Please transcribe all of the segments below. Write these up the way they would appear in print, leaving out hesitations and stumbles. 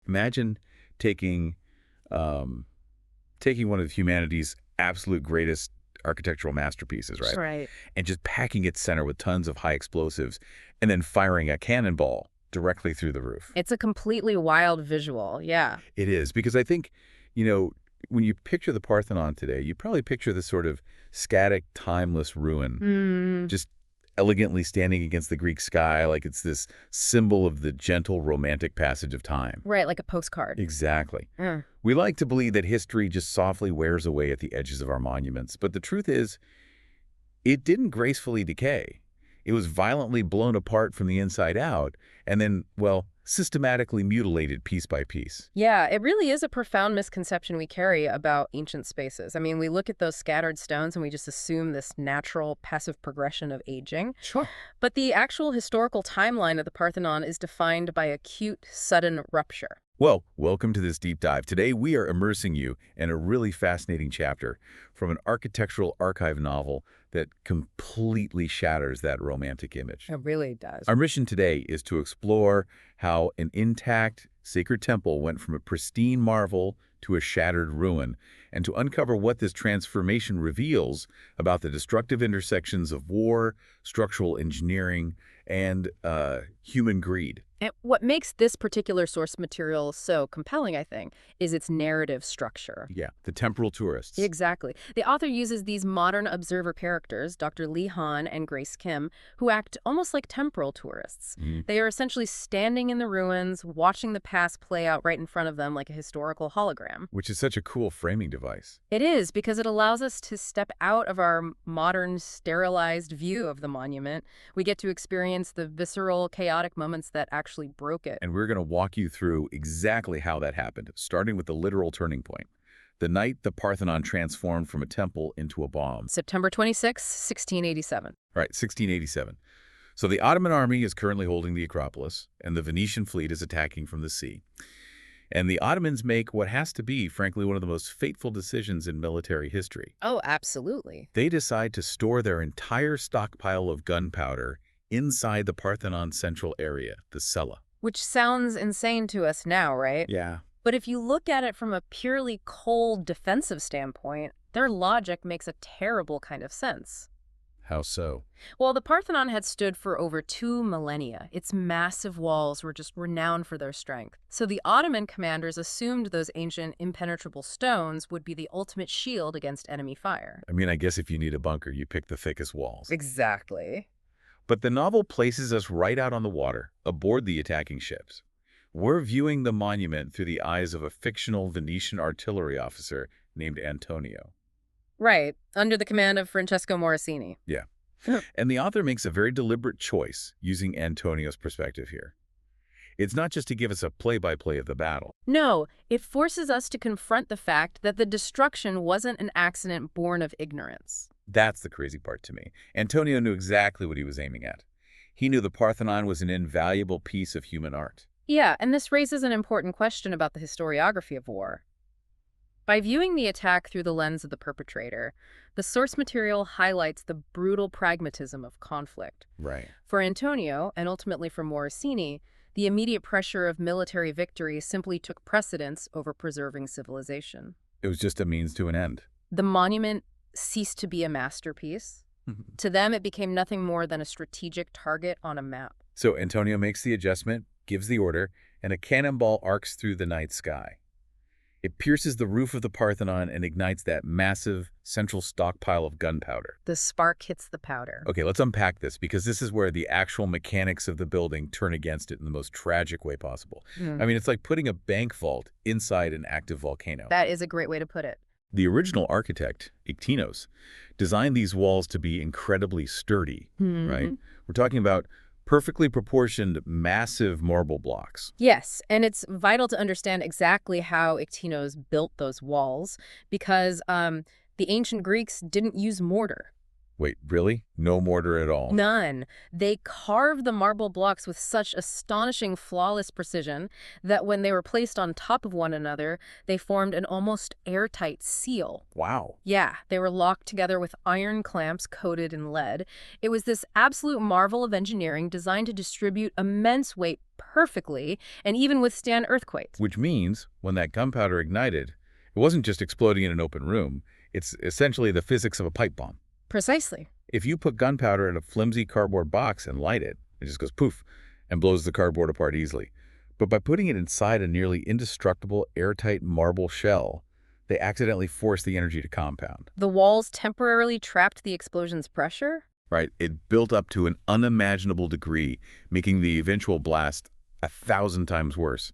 Imagine taking um, taking one of humanity's absolute greatest architectural masterpieces, right? Right. And just packing its center with tons of high explosives and then firing a cannonball directly through the roof. It's a completely wild visual. Yeah. It is, because I think, you know, when you picture the Parthenon today, you probably picture this sort of static, timeless ruin, Hmm. just elegantly standing against the Greek sky like it's this symbol of the gentle, romantic passage of time. Right, like a postcard. Exactly. Mm. We like to believe that history just softly wears away at the edges of our monuments, but the truth is, it didn't gracefully decay. It was violently blown apart from the inside out, and then, well, systematically mutilated piece by piece. Yeah, it really is a profound misconception we carry about ancient spaces. I mean, we look at those scattered stones and we just assume this natural, passive progression of aging. Sure. But the actual historical timeline of the Parthenon is defined by acute, sudden rupture. Well, welcome to this deep dive. Today, we are immersing you in a really fascinating chapter from an architectural archive novel that completely shatters that romantic image. It really does. Our mission today is to explore how an intact, sacred temple went from a pristine marvel to a shattered ruin, and to uncover what this transformation reveals about the destructive intersections of war, structural engineering, and human greed. And what makes this particular source material so compelling, I think, is its narrative structure. Yeah, the temporal tourists. Exactly. The author uses these modern observer characters, Dr. Lee Han and Grace Kim, who act almost like temporal tourists. Mhm. They are essentially standing in the ruins, watching the past play out right in front of them like a historical hologram. Which is such a cool framing device. It is, because it allows us to step out of our modern, sterilized view of the monument. We get to experience the visceral, chaotic moments that actually broke it. And we're going to walk you through exactly how that happened, starting with the literal turning point. The night the Parthenon transformed from a temple into a bomb. September 26, 1687. Right, 1687. So the Ottoman army is currently holding the Acropolis, and the Venetian fleet is attacking from the sea. And the Ottomans make what has to be, frankly, one of the most fateful decisions in military history. Oh, absolutely. They decide to store their entire stockpile of gunpowder inside the Parthenon central area, the cella. Which sounds insane to us now, right? Yeah. But if you look at it from a purely cold defensive standpoint, their logic makes a terrible kind of sense. How so? Well, the Parthenon had stood for over 2 millennia. Its massive walls were just renowned for their strength. So the Ottoman commanders assumed those ancient impenetrable stones would be the ultimate shield against enemy fire. I mean, I guess if you need a bunker, you pick the thickest walls. Exactly. But the novel places us right out on the water, aboard the attacking ships. We're viewing the monument through the eyes of a fictional Venetian artillery officer named Antonio. Right, under the command of Francesco Morosini. Yeah. And the author makes a very deliberate choice using Antonio's perspective here. It's not just to give us a play-by-play of the battle. No, it forces us to confront the fact that the destruction wasn't an accident born of ignorance. That's the crazy part to me. Antonio knew exactly what he was aiming at. He knew the Parthenon was an invaluable piece of human art. Yeah, and this raises an important question about the historiography of war. By viewing the attack through the lens of the perpetrator, the source material highlights the brutal pragmatism of conflict. Right. For Antonio, and ultimately for Morosini, the immediate pressure of military victory simply took precedence over preserving civilization. It was just a means to an end. The monument ceased to be a masterpiece. To them, it became nothing more than a strategic target on a map. So Antonio makes the adjustment, gives the order, and a cannonball arcs through the night sky. It pierces the roof of the Parthenon and ignites that massive central stockpile of gunpowder. The spark hits the powder. Okay, let's unpack this, because this is where the actual mechanics of the building turn against it in the most tragic way possible. I mean, it's like putting a bank vault inside an active volcano. That is a great way to put it. The original architect, Iktinos, designed these walls to be incredibly sturdy, right? We're talking about perfectly proportioned, massive marble blocks. Yes, and it's vital to understand exactly how Iktinos built those walls, because the ancient Greeks didn't use mortar. Wait, really? No mortar at all? None. They carved the marble blocks with such astonishing, flawless precision that when they were placed on top of one another, they formed an almost airtight seal. Wow. Yeah, they were locked together with iron clamps coated in lead. It was this absolute marvel of engineering designed to distribute immense weight perfectly and even withstand earthquakes. Which means when that gunpowder ignited, it wasn't just exploding in an open room. It's essentially the physics of a pipe bomb. Precisely. If you put gunpowder in a flimsy cardboard box and light it, it just goes poof and blows the cardboard apart easily. But by putting it inside a nearly indestructible, airtight marble shell, they accidentally forced the energy to compound. The walls temporarily trapped the explosion's pressure? Right? It built up to an unimaginable degree, making the eventual blast 1,000 times worse.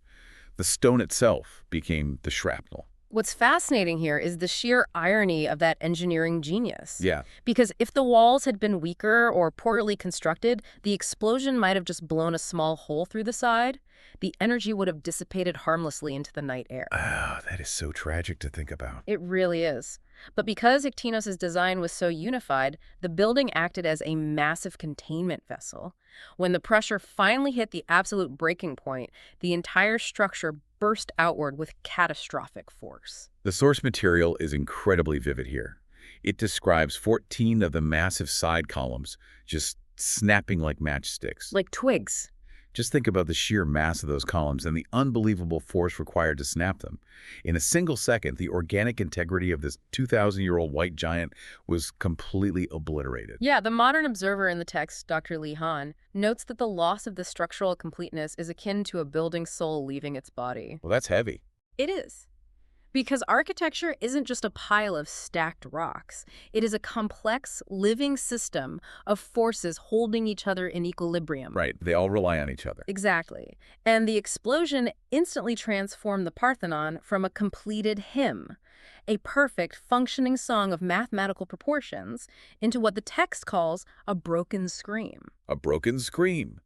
The stone itself became the shrapnel. What's fascinating here is the sheer irony of that engineering genius. Yeah. Because if the walls had been weaker or poorly constructed, the explosion might have just blown a small hole through the side. The energy would have dissipated harmlessly into the night air. Oh, that is so tragic to think about. It really is. But because Iktinos' design was so unified, the building acted as a massive containment vessel. When the pressure finally hit the absolute breaking point, the entire structure burst outward with catastrophic force. The source material is incredibly vivid here. It describes 14 of the massive side columns just snapping like matchsticks. Like twigs. Just think about the sheer mass of those columns and the unbelievable force required to snap them. In a single second, the organic integrity of this 2,000-year-old white giant was completely obliterated. Yeah, the modern observer in the text, Dr. Lee Han, notes that the loss of the structural completeness is akin to a building's soul leaving its body. Well, that's heavy. It is. Because architecture isn't just a pile of stacked rocks. It is a complex, living system of forces holding each other in equilibrium. Right. They all rely on each other. Exactly. And the explosion instantly transformed the Parthenon from a completed hymn, a perfect, functioning song of mathematical proportions, into what the text calls a broken scream. A broken scream.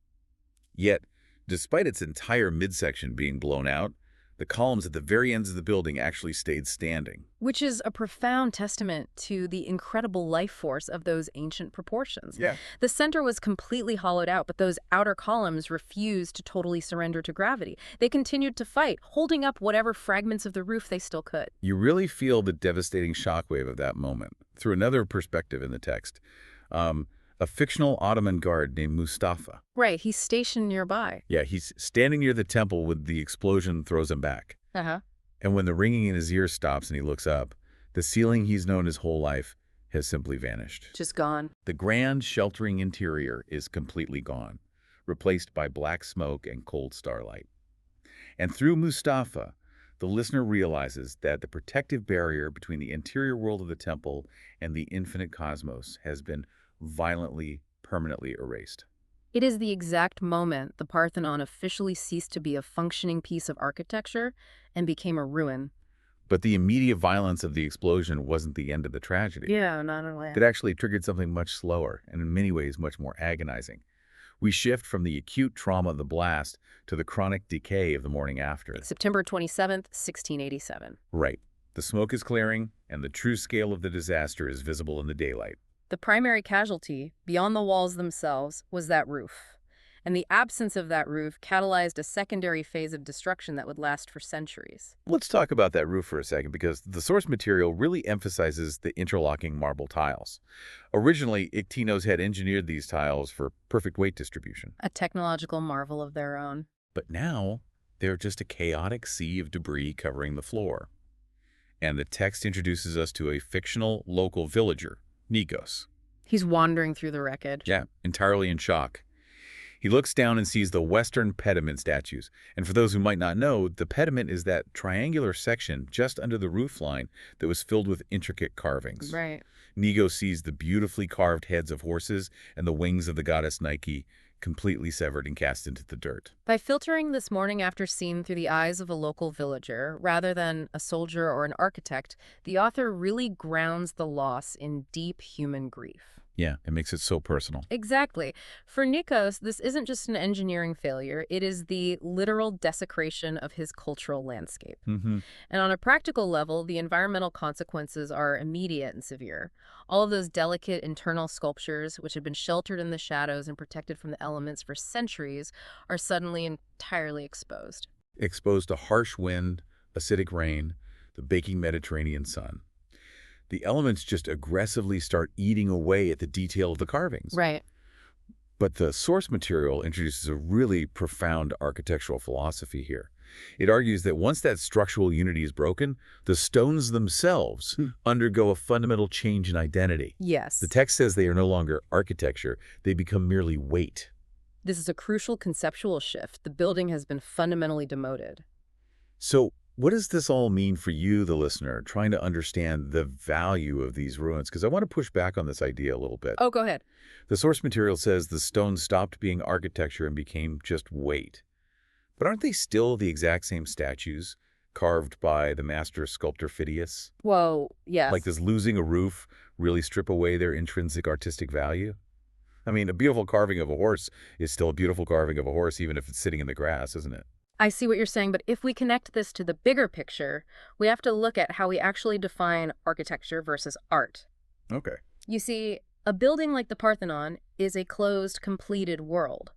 Yet, despite its entire midsection being blown out, the columns at the very ends of the building actually stayed standing. Which is a profound testament to the incredible life force of those ancient proportions. Yeah. The center was completely hollowed out, but those outer columns refused to totally surrender to gravity. They continued to fight, holding up whatever fragments of the roof they still could. You really feel the devastating shockwave of that moment. Through another perspective in the text, a fictional Ottoman guard named Mustafa. Right, he's stationed nearby. Yeah, he's standing near the temple when the explosion throws him back. Uh-huh. And when the ringing in his ear stops and he looks up, the ceiling he's known his whole life has simply vanished. Just gone. The grand, sheltering interior is completely gone, replaced by black smoke and cold starlight. And through Mustafa, the listener realizes that the protective barrier between the interior world of the temple and the infinite cosmos has been violently, permanently erased. It is the exact moment the Parthenon officially ceased to be a functioning piece of architecture and became a ruin. But the immediate violence of the explosion wasn't the end of the tragedy. Yeah, not only. It actually triggered something much slower and in many ways much more agonizing. We shift from the acute trauma of the blast to the chronic decay of the morning after. September 27th, 1687. Right. The smoke is clearing, and the true scale of the disaster is visible in the daylight. The primary casualty, beyond the walls themselves, was that roof. And the absence of that roof catalyzed a secondary phase of destruction that would last for centuries. Let's talk about that roof for a second, because the source material really emphasizes the interlocking marble tiles. Originally, Iktinos had engineered these tiles for perfect weight distribution. A technological marvel of their own. But now, they're just a chaotic sea of debris covering the floor. And the text introduces us to a fictional local villager, Nikos. He's wandering through the wreckage. Yeah, entirely in shock. He looks down and sees the Western pediment statues. And for those who might not know, the pediment is that triangular section just under the roofline that was filled with intricate carvings. Right. Nikos sees the beautifully carved heads of horses and the wings of the goddess Nike completely severed and cast into the dirt. By filtering this morning after scene through the eyes of a local villager, rather than a soldier or an architect, the author really grounds the loss in deep human grief. Yeah, it makes it so personal. Exactly. For Nikos, this isn't just an engineering failure. It is the literal desecration of his cultural landscape. Mm-hmm. And on a practical level, the environmental consequences are immediate and severe. All of those delicate internal sculptures, which have been sheltered in the shadows and protected from the elements for centuries, are suddenly entirely exposed. Exposed to harsh wind, acidic rain, the baking Mediterranean sun. The elements just aggressively start eating away at the detail of the carvings. Right. But the source material introduces a really profound architectural philosophy here. It argues that once that structural unity is broken, the stones themselves undergo a fundamental change in identity. The Yes. text says they are no longer architecture, they become merely weight. This is a crucial conceptual shift. The building has been fundamentally demoted. So what does this all mean for you, the listener, trying to understand the value of these ruins? Because I want to push back on this idea a little bit. Oh, go ahead. The source material says the stones stopped being architecture and became just weight. But aren't they still the exact same statues carved by the master sculptor Phidias? Whoa, yes. Like, does losing a roof really strip away their intrinsic artistic value? I mean, a beautiful carving of a horse is still a beautiful carving of a horse, even if it's sitting in the grass, isn't it? I see what you're saying, but if we connect this to the bigger picture, we have to look at how we actually define architecture versus art. Okay. You see, a building like the Parthenon is a closed, completed world.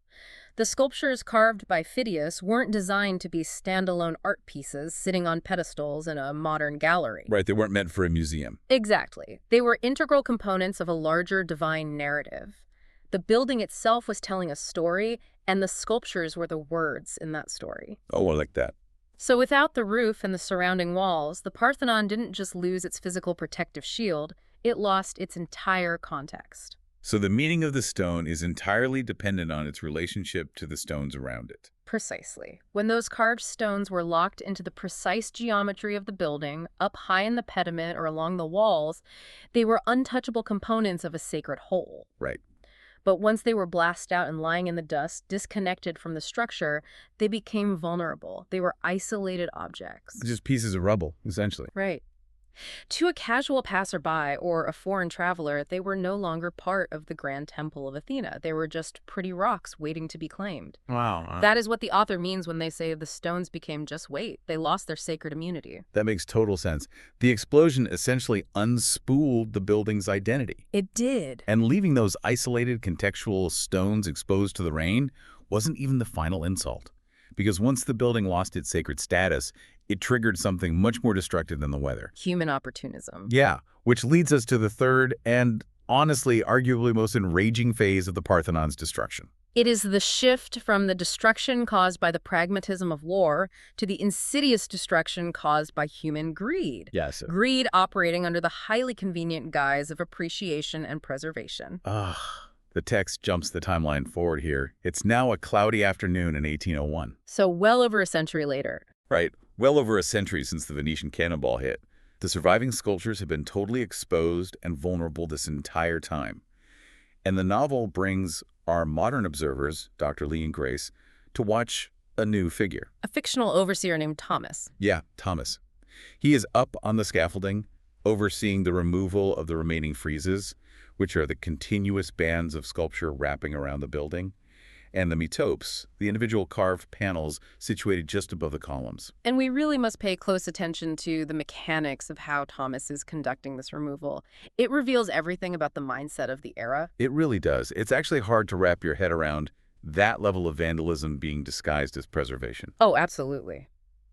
The sculptures carved by Phidias weren't designed to be standalone art pieces sitting on pedestals in a modern gallery. Right, they weren't meant for a museum. Exactly. They were integral components of a larger divine narrative. The building itself was telling a story, and the sculptures were the words in that story. Oh, I like that. So without the roof and the surrounding walls, the Parthenon didn't just lose its physical protective shield, it lost its entire context. So the meaning of the stone is entirely dependent on its relationship to the stones around it. Precisely. When those carved stones were locked into the precise geometry of the building, up high in the pediment or along the walls, they were untouchable components of a sacred whole. Right. But once they were blasted out and lying in the dust, disconnected from the structure, they became vulnerable. They were isolated objects. Just pieces of rubble, essentially. Right. To a casual passerby or a foreign traveler, they were no longer part of the grand temple of Athena. They were just pretty rocks waiting to be claimed. Wow. That is what the author means when they say the stones became just weight. They lost their sacred immunity. That makes total sense. The explosion essentially unspooled the building's identity. It did. And leaving those isolated contextual stones exposed to the rain wasn't even the final insult. Because once the building lost its sacred status, it triggered something much more destructive than the weather. Human opportunism. Yeah, which leads us to the third and, honestly, arguably most enraging phase of the Parthenon's destruction. It is the shift from the destruction caused by the pragmatism of war to the insidious destruction caused by human greed. Yes. Greed operating under the highly convenient guise of appreciation and preservation. The text jumps the timeline forward here. It's now a cloudy afternoon in 1801. So well over a century later. Right. Well over a century since the Venetian cannonball hit. The surviving sculptures have been totally exposed and vulnerable this entire time. And the novel brings our modern observers, Dr. Lee and Grace, to watch a new figure. A fictional overseer named Thomas. Yeah, Thomas. He is up on the scaffolding, overseeing the removal of the remaining friezes, which are the continuous bands of sculpture wrapping around the building, and the metopes, the individual carved panels situated just above the columns. And we really must pay close attention to the mechanics of how Thomas is conducting this removal. It reveals everything about the mindset of the era. It really does. It's actually hard to wrap your head around that level of vandalism being disguised as preservation. Oh, absolutely.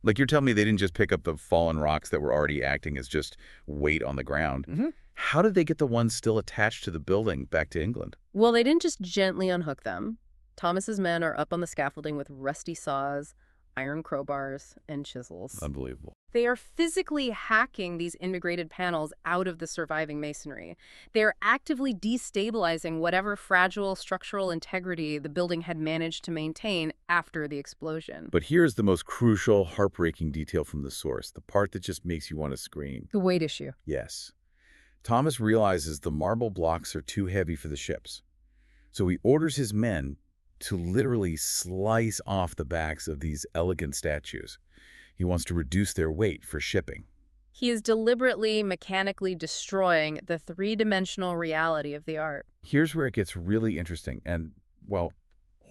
Like, you're telling me they didn't just pick up the fallen rocks that were already acting as just weight on the ground. How did they get the ones still attached to the building back to England? Well, they didn't just gently unhook them. Thomas's men are up on the scaffolding with rusty saws, iron crowbars, and chisels. Unbelievable. They are physically hacking these integrated panels out of the surviving masonry. They are actively destabilizing whatever fragile structural integrity the building had managed to maintain after the explosion. But here's the most crucial, heartbreaking detail from the source, the part that just makes you want to scream. The weight issue. Yes. Thomas realizes the marble blocks are too heavy for the ships. So he orders his men to literally slice off the backs of these elegant statues. He wants to reduce their weight for shipping. He is deliberately, mechanically destroying the three-dimensional reality of the art. Here's where it gets really interesting and, well,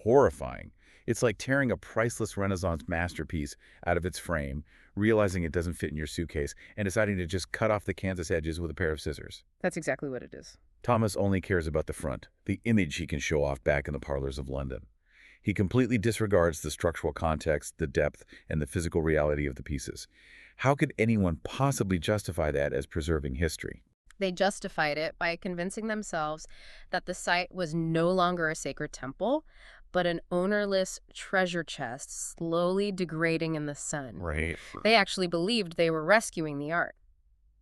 horrifying. It's like tearing a priceless Renaissance masterpiece out of its frame, realizing it doesn't fit in your suitcase, and deciding to just cut off the canvas edges with a pair of scissors. That's exactly what it is. Thomas only cares about the front, the image he can show off back in the parlors of London. He completely disregards the structural context, the depth, and the physical reality of the pieces. How could anyone possibly justify that as preserving history? They justified it by convincing themselves that the site was no longer a sacred temple, but an ownerless treasure chest slowly degrading in the sun. Right. They actually believed they were rescuing the art.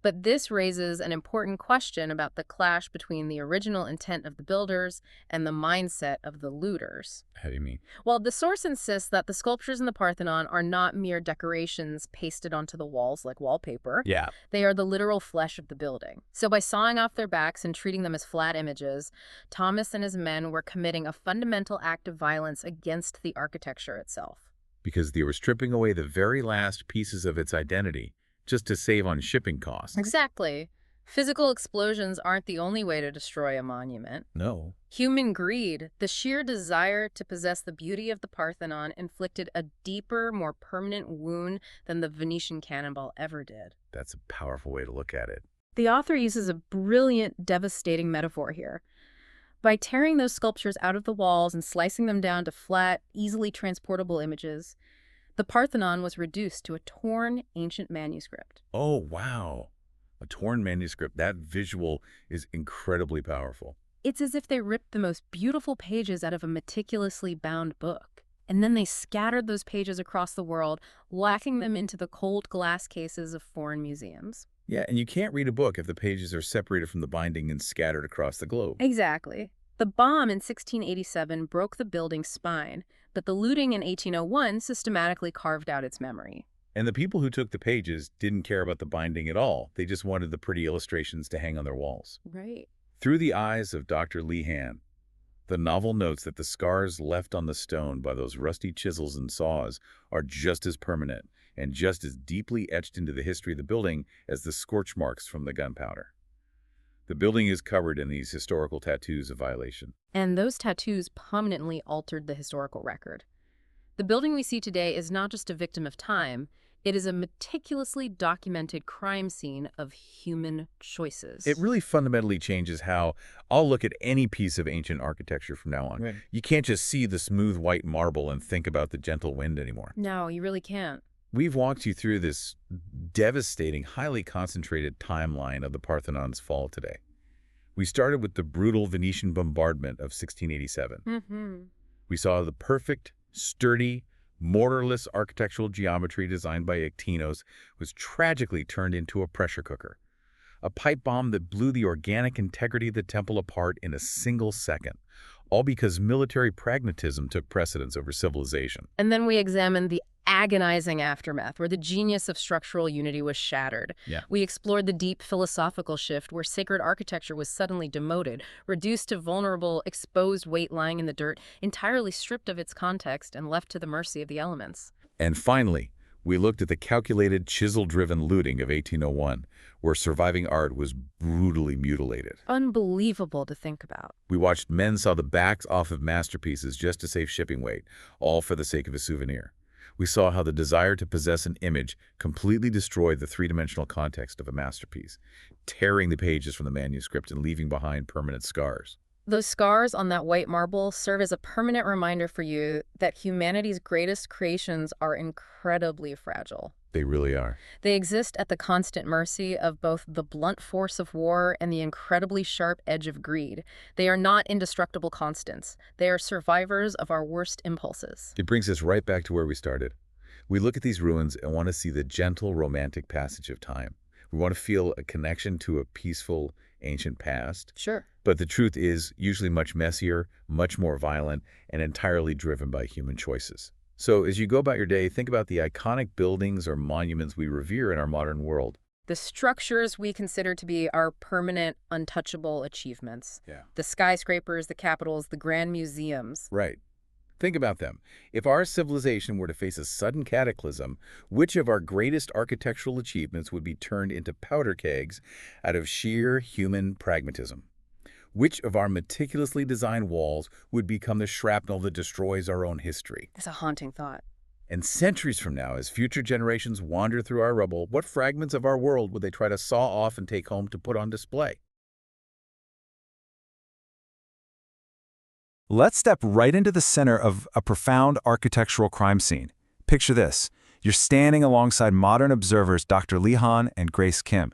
But this raises an important question about the clash between the original intent of the builders and the mindset of the looters. How do you mean? Well, the source insists that the sculptures in the Parthenon are not mere decorations pasted onto the walls like wallpaper. Yeah. They are the literal flesh of the building. So by sawing off their backs and treating them as flat images, Thomas and his men were committing a fundamental act of violence against the architecture itself. Because they were stripping away the very last pieces of its identity, just to save on shipping costs. Exactly. Physical explosions aren't the only way to destroy a monument. No. Human greed, the sheer desire to possess the beauty of the Parthenon, inflicted a deeper, more permanent wound than the Venetian cannonball ever did. That's a powerful way to look at it. The author uses a brilliant, devastating metaphor here. By tearing those sculptures out of the walls and slicing them down to flat, easily transportable images, the Parthenon was reduced to a torn, ancient manuscript. Oh, wow. A torn manuscript. That visual is incredibly powerful. It's as if they ripped the most beautiful pages out of a meticulously bound book, and then they scattered those pages across the world, lacking them into the cold glass cases of foreign museums. Yeah, and you can't read a book if the pages are separated from the binding and scattered across the globe. Exactly. The bomb in 1687 broke the building's spine, but the looting in 1801 systematically carved out its memory. And the people who took the pages didn't care about the binding at all. They just wanted the pretty illustrations to hang on their walls. Right. Through the eyes of Dr. Lehan, the novel notes that the scars left on the stone by those rusty chisels and saws are just as permanent and just as deeply etched into the history of the building as the scorch marks from the gunpowder. The building is covered in these historical tattoos of violation. And those tattoos permanently altered the historical record. The building we see today is not just a victim of time, it is a meticulously documented crime scene of human choices. It really fundamentally changes how I'll look at any piece of ancient architecture from now on. Right. You can't just see the smooth white marble and think about the gentle wind anymore. No, you really can't. We've walked you through this devastating, highly concentrated timeline of the Parthenon's fall today. We started with the brutal Venetian bombardment of 1687. We saw the perfect, sturdy, mortarless architectural geometry designed by Ictinos was tragically turned into a pressure cooker. A pipe bomb that blew the organic integrity of the temple apart in a single second, all because military pragmatism took precedence over civilization. And then we examined the agonizing aftermath, where the genius of structural unity was shattered. Yeah. We explored the deep philosophical shift where sacred architecture was suddenly demoted, reduced to vulnerable, exposed weight lying in the dirt, entirely stripped of its context and left to the mercy of the elements. And finally, we looked at the calculated, chisel-driven looting of 1801, where surviving art was brutally mutilated. Unbelievable to think about. We watched men saw the backs off of masterpieces just to save shipping weight, all for the sake of a souvenir. We saw how the desire to possess an image completely destroyed the three-dimensional context of a masterpiece, tearing the pages from the manuscript and leaving behind permanent scars. Those scars on that white marble serve as a permanent reminder for you that humanity's greatest creations are incredibly fragile. They really are. They exist at the constant mercy of both the blunt force of war and the incredibly sharp edge of greed. They are not indestructible constants. They are survivors of our worst impulses. It brings us right back to where we started. We look at these ruins and want to see the gentle, romantic passage of time. We want to feel a connection to a peaceful, ancient past. Sure. But the truth is usually much messier, much more violent, and entirely driven by human choices. So as you go about your day, think about the iconic buildings or monuments we revere in our modern world. The structures we consider to be our permanent, untouchable achievements. Yeah. The skyscrapers, the capitals, the grand museums. Right. Think about them. If our civilization were to face a sudden cataclysm, which of our greatest architectural achievements would be turned into powder kegs out of sheer human pragmatism? Which of our meticulously designed walls would become the shrapnel that destroys our own history? It's a haunting thought. And centuries from now, as future generations wander through our rubble, what fragments of our world would they try to saw off and take home to put on display? Let's step right into the center of a profound architectural crime scene. Picture this. You're standing alongside modern observers Dr. Lehan and Grace Kim.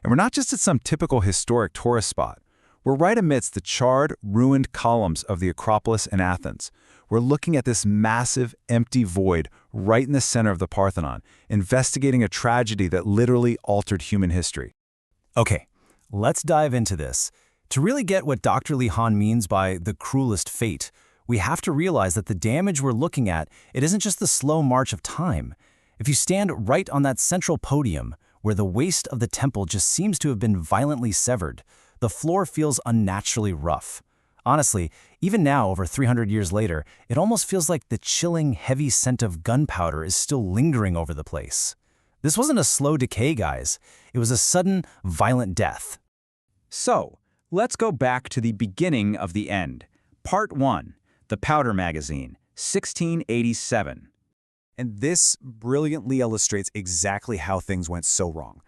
And we're not just at some typical historic tourist spot. We're right amidst the charred, ruined columns of the Acropolis in Athens. We're looking at this massive, empty void right in the center of the Parthenon, investigating a tragedy that literally altered human history. Okay, let's dive into this. To really get what Dr. Lee Han means by the cruelest fate, we have to realize that the damage we're looking at, it isn't just the slow march of time. If you stand right on that central podium, where the waist of the temple just seems to have been violently severed, the floor feels unnaturally rough. Honestly, even now, over 300 years later, it almost feels like the chilling, heavy scent of gunpowder is still lingering over the place. This wasn't a slow decay, guys. It was a sudden, violent death. So, let's go back to the beginning of the end. Part 1, the Powder Magazine, 1687. And this brilliantly illustrates exactly how things went so wrong.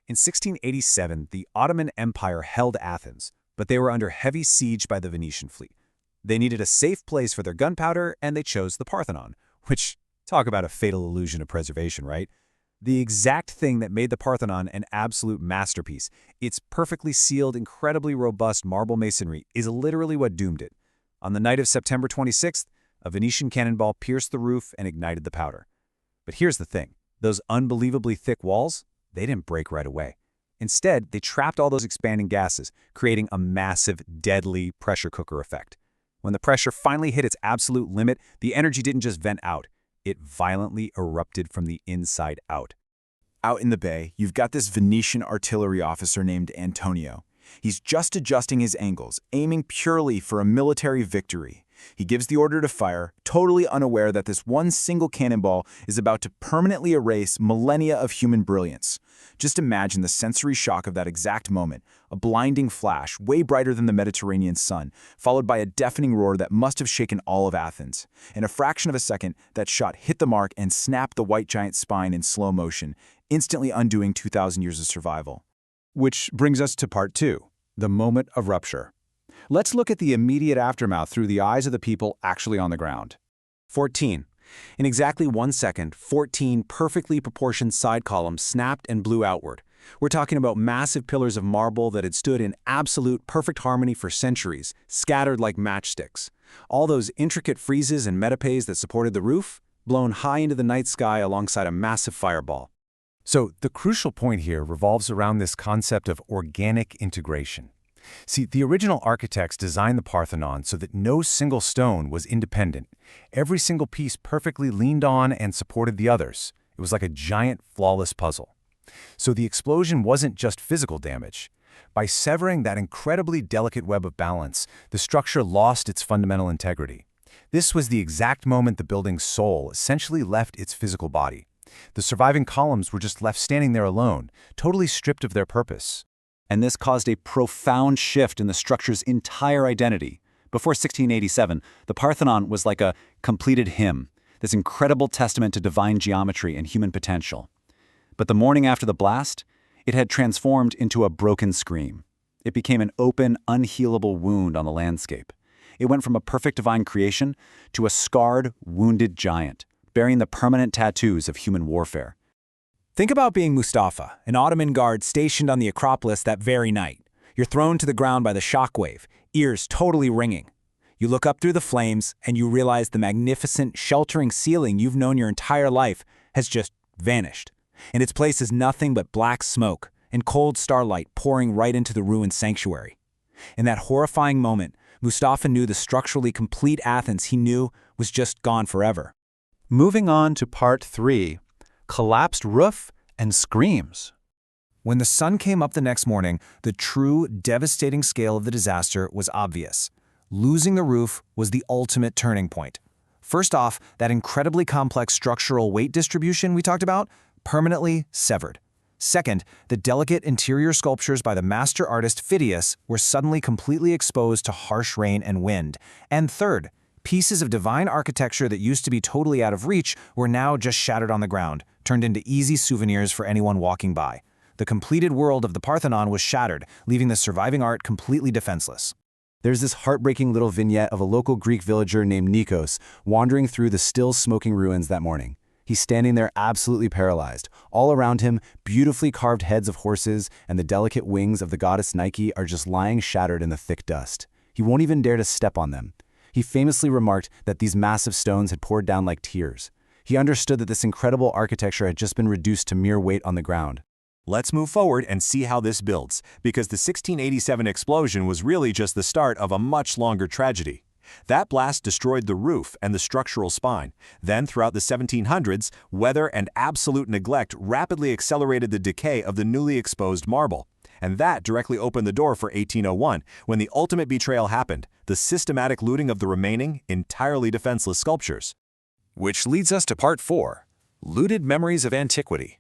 In 1687, the Ottoman Empire held Athens, but they were under heavy siege by the Venetian fleet. They needed a safe place for their gunpowder, and they chose the Parthenon, which, talk about a fatal illusion of preservation, right? The exact thing that made the Parthenon an absolute masterpiece, its perfectly sealed, incredibly robust marble masonry, is literally what doomed it. On the night of September 26th, a Venetian cannonball pierced the roof and ignited the powder. But here's the thing. Those unbelievably thick walls, they didn't break right away. Instead, they trapped all those expanding gases, creating a massive, deadly pressure cooker effect. When the pressure finally hit its absolute limit, the energy didn't just vent out. It violently erupted from the inside out. Out in the bay, you've got this Venetian artillery officer named Antonio. He's just adjusting his angles, aiming purely for a military victory. He gives the order to fire, totally unaware that this one single cannonball is about to permanently erase millennia of human brilliance. Just imagine the sensory shock of that exact moment, a blinding flash, way brighter than the Mediterranean sun, followed by a deafening roar that must have shaken all of Athens. In a fraction of a second, that shot hit the mark and snapped the white giant's spine in slow motion, instantly undoing 2,000 years of survival. Which brings us to part 2, the moment of rupture. Let's look at the immediate aftermath through the eyes of the people actually on the ground. 14. In exactly 1 second, 14 perfectly proportioned side columns snapped and blew outward. We're talking about massive pillars of marble that had stood in absolute perfect harmony for centuries, scattered like matchsticks. All those intricate friezes and metopes that supported the roof, blown high into the night sky alongside a massive fireball. So the crucial point here revolves around this concept of organic integration. See, the original architects designed the Parthenon so that no single stone was independent. Every single piece perfectly leaned on and supported the others. It was like a giant, flawless puzzle. So the explosion wasn't just physical damage. By severing that incredibly delicate web of balance, the structure lost its fundamental integrity. This was the exact moment the building's soul essentially left its physical body. The surviving columns were just left standing there alone, totally stripped of their purpose. And this caused a profound shift in the structure's entire identity. Before 1687, the Parthenon was like a completed hymn, this incredible testament to divine geometry and human potential. But the morning after the blast, it had transformed into a broken scream. It became an open, unhealable wound on the landscape. It went from a perfect divine creation to a scarred, wounded giant, bearing the permanent tattoos of human warfare. Think about being Mustafa, an Ottoman guard stationed on the Acropolis that very night. You're thrown to the ground by the shockwave, ears totally ringing. You look up through the flames and you realize the magnificent, sheltering ceiling you've known your entire life has just vanished. In its place is nothing but black smoke and cold starlight pouring right into the ruined sanctuary. In that horrifying moment, Mustafa knew the structurally complete Athens he knew was just gone forever. Moving on to part 3, collapsed roof and screams. When the sun came up the next morning, the true, devastating scale of the disaster was obvious. Losing the roof was the ultimate turning point. First off, that incredibly complex structural weight distribution we talked about, permanently severed. Second, the delicate interior sculptures by the master artist Phidias were suddenly completely exposed to harsh rain and wind. And third, pieces of divine architecture that used to be totally out of reach were now just shattered on the ground, turned into easy souvenirs for anyone walking by. The completed world of the Parthenon was shattered, leaving the surviving art completely defenseless. There's this heartbreaking little vignette of a local Greek villager named Nikos wandering through the still smoking ruins that morning. He's standing there absolutely paralyzed. All around him, beautifully carved heads of horses and the delicate wings of the goddess Nike are just lying shattered in the thick dust. He won't even dare to step on them. He famously remarked that these massive stones had poured down like tears. He understood that this incredible architecture had just been reduced to mere weight on the ground. Let's move forward and see how this builds, because the 1687 explosion was really just the start of a much longer tragedy. That blast destroyed the roof and the structural spine. Then, throughout the 1700s, weather and absolute neglect rapidly accelerated the decay of the newly exposed marble. And that directly opened the door for 1801, when the ultimate betrayal happened, the systematic looting of the remaining, entirely defenseless sculptures. Which leads us to part 4, Looted Memories of Antiquity.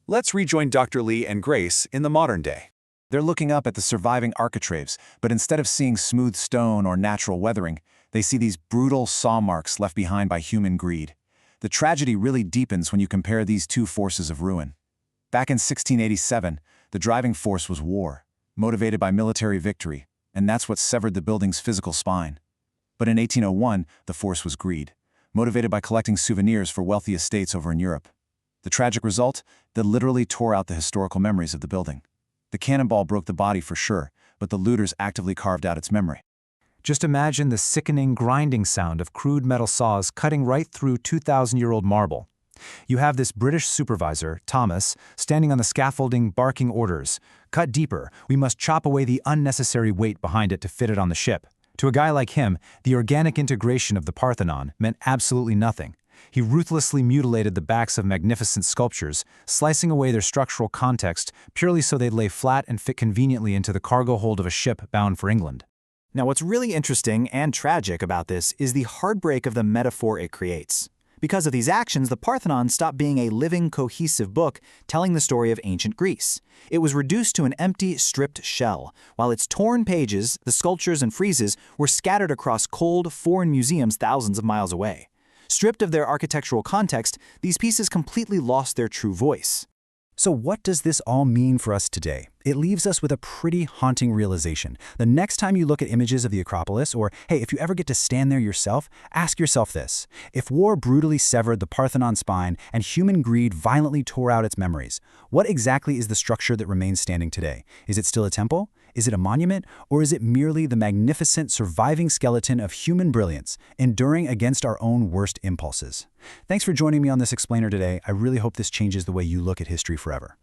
Let's rejoin Dr. Lee and Grace in the modern day. They're looking up at the surviving architraves, but instead of seeing smooth stone or natural weathering, they see these brutal saw marks left behind by human greed. The tragedy really deepens when you compare these two forces of ruin. Back in 1687, the driving force was war, motivated by military victory, and that's what severed the building's physical spine. But in 1801, the force was greed, motivated by collecting souvenirs for wealthy estates over in Europe. The tragic result? That literally tore out the historical memories of the building. The cannonball broke the body for sure, but the looters actively carved out its memory. Just imagine the sickening grinding sound of crude metal saws cutting right through 2,000-year-old marble. You have this British supervisor, Thomas, standing on the scaffolding barking orders. Cut deeper, we must chop away the unnecessary weight behind it to fit it on the ship. To a guy like him, the organic integration of the Parthenon meant absolutely nothing. He ruthlessly mutilated the backs of magnificent sculptures, slicing away their structural context purely so they'd lay flat and fit conveniently into the cargo hold of a ship bound for England. Now, what's really interesting and tragic about this is the heartbreak of the metaphor it creates. Because of these actions, the Parthenon stopped being a living, cohesive book telling the story of ancient Greece. It was reduced to an empty, stripped shell, while its torn pages, the sculptures and friezes, were scattered across cold, foreign museums thousands of miles away. Stripped of their architectural context, these pieces completely lost their true voice. So what does this all mean for us today? It leaves us with a pretty haunting realization. The next time you look at images of the Acropolis, or hey, if you ever get to stand there yourself, ask yourself this. If war brutally severed the Parthenon spine and human greed violently tore out its memories, what exactly is the structure that remains standing today? Is it still a temple? Is it a monument? Or is it merely the magnificent surviving skeleton of human brilliance, enduring against our own worst impulses? Thanks for joining me on this explainer today. I really hope this changes the way you look at history forever.